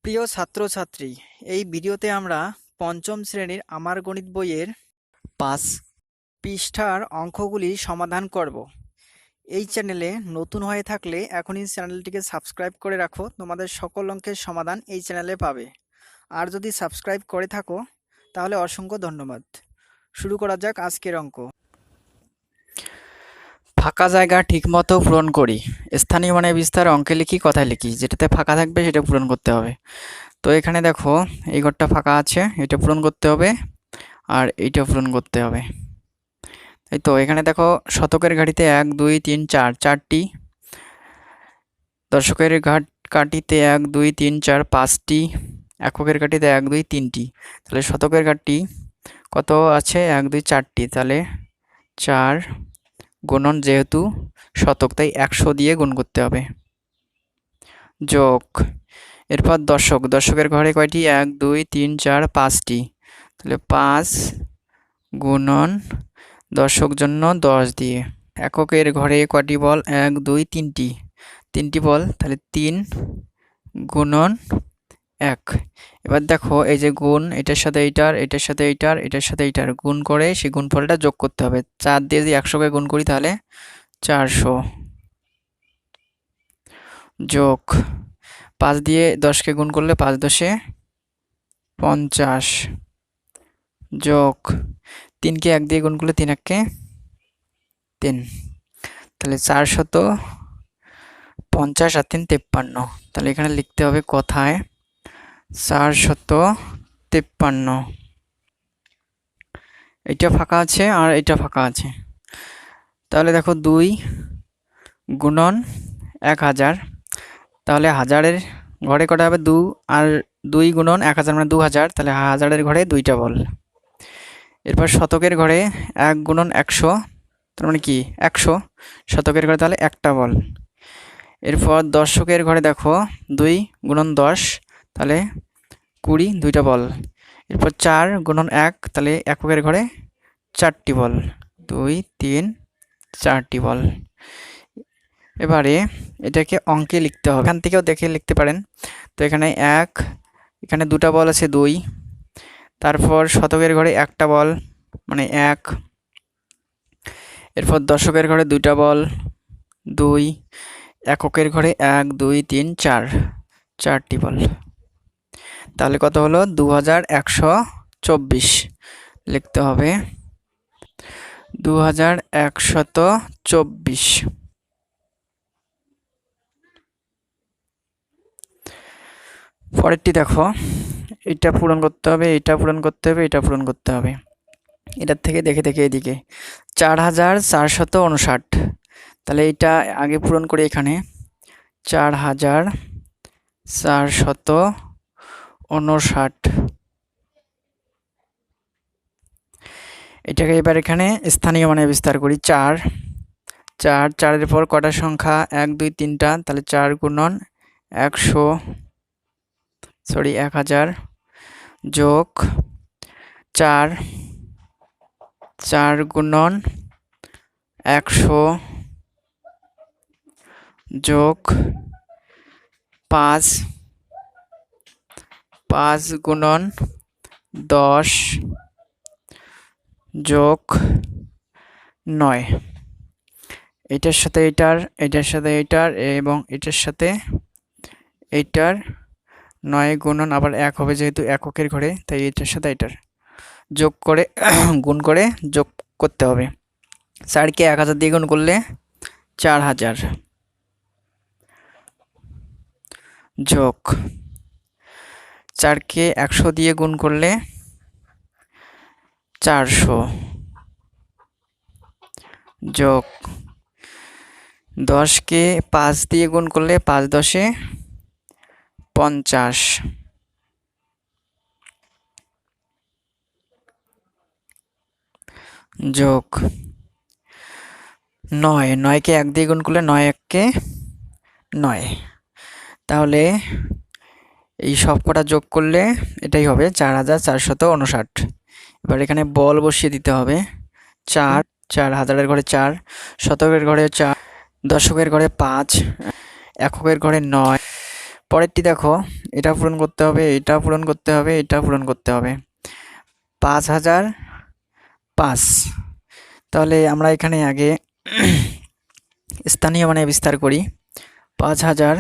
প্রিয় ছাত্রছাত্রী, এই ভিডিওতে আমরা পঞ্চম শ্রেণীর আমার গণিত বইয়ের 5 পৃষ্ঠার অঙ্কগুলি সমাধান করব। এই চ্যানেলে নতুন হয়ে থাকলে এখনই চ্যানেলটিকে সাবস্ক্রাইব করে রাখো, তোমাদের সকল অঙ্কের সমাধান এই চ্যানেলে পাবে। আর যদি সাবস্ক্রাইব করে থাকো তাহলে অসংখ্য ধন্যবাদ। শুরু করা যাক আজকের অঙ্ক। ফাঁকা জায়গা ঠিকমতো পূরণ করি। স্থানীয় মানে বিস্তার অঙ্কে লিখি, কথায় লিখি। যেটাতে ফাঁকা থাকবে সেটা পূরণ করতে হবে। তো এখানে দেখো এই ঘরটা ফাঁকা আছে, এটা পূরণ করতে হবে, আর এইটা পূরণ করতে হবে। এই তো এখানে দেখো শতকের ঘাটিতে 1 2 3 4 চারটি, দশকের কাঠিতে 1 2 3 4 5টি, এককের কাঠিতে 1 2 3টি। তাহলে শতকের ঘাটি কত আছে? 1 2 4টি, তাহলে 4 গুণন, যেহেতু শতক তাই 100 দিয়ে গুণ করতে হবে, যোগ। এরপর দশকের ঘরে কয়টি? 1 2 3 4 5টি, তাহলে 5 গুণন দশক জন্য 10 দিয়ে। এককের ঘরে কয়টি বল? 1 2 3টি বল, তাহলে 3 গুণন 1। এবার দেখো এই যে গুণ, এটার সাথে এইটার, এটার সাথে এইটার, এটার সাথে এইটার গুণ করে সেই গুণফলটা যোগ করতে হবে। 4 দিয়ে যদি 100কে গুণ করি তাহলে 400, যোগ 5 দিয়ে 10কে গুণ করলে 5 10 50, যোগ 3কে 1 দিয়ে গুণ করলে 3 1 3, তাহলে 450 আর 3 53। তাহলে এখানে লিখতে হবে কথায় 453। এটা ফাঁকা আছে আর এটা ফাঁকা আছে। তাহলে দেখো 2 গুণন 1000, তাহলে হাজারের ঘরে কটা হবে? 2, আর 2 গুণন 1000 মানে 2000, তাহলে হাজারের ঘরে 2টা বল। এরপর শতকের ঘরে 1 গুণন 100, তার মানে কি 100, শতকের ঘরে তাহলে একটা বল। এরপর দশকের ঘরে দেখো 2 গুণন 10, তাহলে 20, 2টা বল। এরপর 4 গুণন 1, তাহলে এককের ঘরে 4টি বল, 2 3 4টি বল। এবারে এটাকে অঙ্কে লিখতে হবে, এখান থেকেও দেখে লিখতে পারেন। তো এখানে 1, এখানে 2টা বল আছে 2, তারপর শতকের ঘরে একটা বল মানে 1, এরপর দশকের ঘরে 2টা বল 2, এককের ঘরে 1 2 3 4, 4টি বল। তাহলে কত হলো? 2124 লিখতে হবে, 2124। পরেরটি দেখো, এটা পূরণ করতে হবে, এটা পূরণ করতে হবে, এটা পূরণ করতে হবে। এটার থেকে দেখে দেখে এদিকে 4459, তাহলে এটা আগে পূরণ করে এখানে 4459। এটাকে এবার এখানে স্থানীয় মানে বিস্তার করি। 4 পর কটা সংখ্যা? 1 2 3টা, তাহলে 4 গুণন 1000 যোগ 4 গুণন 100 যোগ 5 গুণন 10 যোগ 9। এটার সাথে এটার, এটার সাথে এটার এবং এটার সাথে এইটার 9 গুণন আবার 1 হবে, যেহেতু এককের ঘরে, তাই এটার সাথে এটার যোগ করে গুণ করে যোগ করতে হবে। 4কে 1000 দিয়ে গুণ করলে 4000, যোগ 4কে 100 দিয়ে গুণ করলে 400, যোগ 10কে 5 দিয়ে গুণ করলে 5 10 50, যোগ 9কে 1 দিয়ে গুণ করলে 9 1 9। তাহলে এই সব কটা যোগ করলে এটাই হবে 4459। এবার এখানে বল বসিয়ে দিতে হবে। 4 হাজারের ঘরে 4, শতকের ঘরে 4, দশকের ঘরে 5, এককের ঘরে 9, পরেরটি দেখো, এটা পূরণ করতে হবে, এটা পূরণ করতে হবে, এটা পূরণ করতে হবে। 5005। তাহলে আমরা এখানে আগে স্থানীয় মানে বিস্তার করি। 5000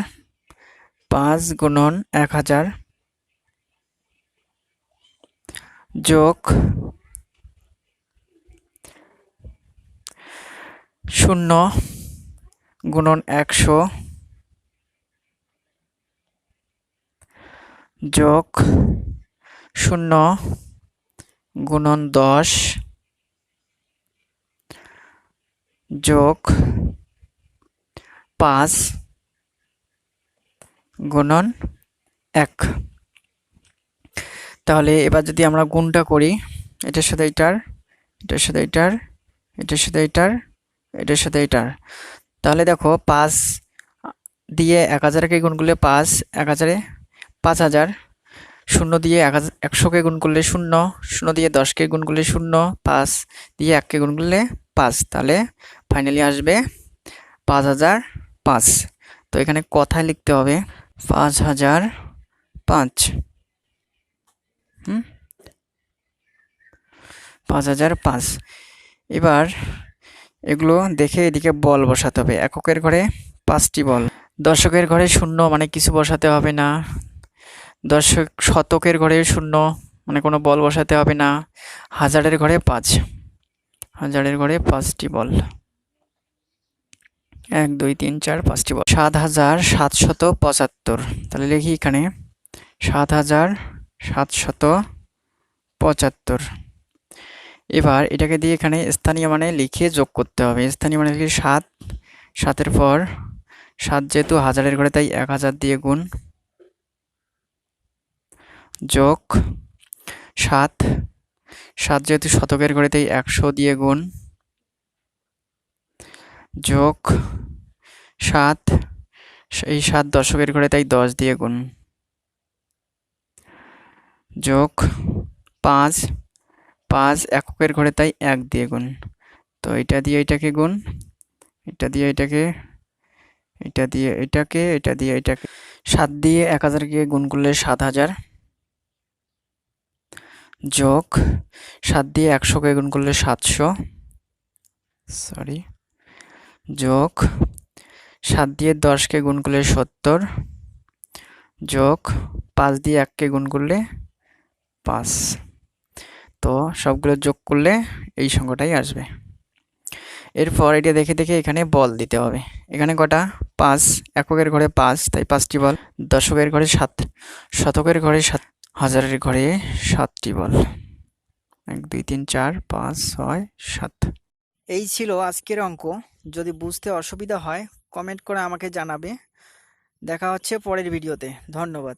5 গুণন 1000 যোগ 0 গুণন 100 যোগ 0 গুণন 10 যোগ 5 গুণন 1। তাহলে এবার যদি আমরা গুণটা করি, এটার সাথে এটার, এটার সাথে এটার, এটার সাথে এটার, এটার সাথে এটার, তাহলে দেখো 5 দিয়ে 1000কে গুণ করলে 5, 1000-এ 5000, 0 দিয়ে 100কে গুণ করলে 0, 0 দিয়ে 10কে গুণ করলে 0, 5 দিয়ে 1কে গুণ করলে 5, তাহলে ফাইনালি আসবে 5005। তো এখানে কথায় লিখতে হবে 5005। 5005। এবার এগুলো দেখে এদিকে বল বসাতে হবে। এককের ঘরে 5টি বল, দশকের ঘরে 0 মানে কিছু বসাতে হবে না, শতকের ঘরে 0 মানে কোনো বল বসাতে হবে না, হাজারের ঘরে 5, হাজারের ঘরে 5টি বল, 1 2 3 4 5টি বল। 7775। তাহলে লিখি এখানে 7775। এবার এটাকে দিয়ে এখানে স্থানীয় মানে লিখে যোগ করতে হবে। স্থানীয় মানে লিখে 7, 7-এর পর 7 যেহেতু হাজারের ঘরে তাই 1000 দিয়ে গুণ, যোগ 7, 7 যেহেতু শতকের ঘরে তাই 100 দিয়ে গুণ, যোগ 7, এই 7 দশকের ঘরে তাই 10 দিয়ে গুণ, যোগ 5, 5 এককের ঘরে তাই 1 দিয়ে গুণ। তো এটা দিয়ে এটাকে গুণ, এটা দিয়ে এটাকে, এটা দিয়ে এটাকে, এটা দিয়ে এটাকে, 7 দিয়ে 1000কে গুণ করলে 7000, যোগ 7 দিয়ে 100কে গুণ করলে 700, যোগ 7 দিয়ে 10কে গুণ করলে 70, যোগ 5 দিয়ে 1কে গুণ করলে 5। তো সবগুলো যোগ করলে এই সংখ্যাটাই আসবে। এরপর এটা দেখে দেখে এখানে বল দিতে হবে। এখানে কটা? 5, এককের ঘরে 5 তাই 5টি বল, দশকের ঘরে 7, শতকের ঘরে 7, হাজারের ঘরে 7টি বল। 1 2 3 4 5 6 7। এই ছিল আজকের অঙ্ক। যদি বুঝতে অসুবিধা হয় কমেন্ট করে আমাকে জানাবে। দেখা হচ্ছে পরের ভিডিওতে। ধন্যবাদ।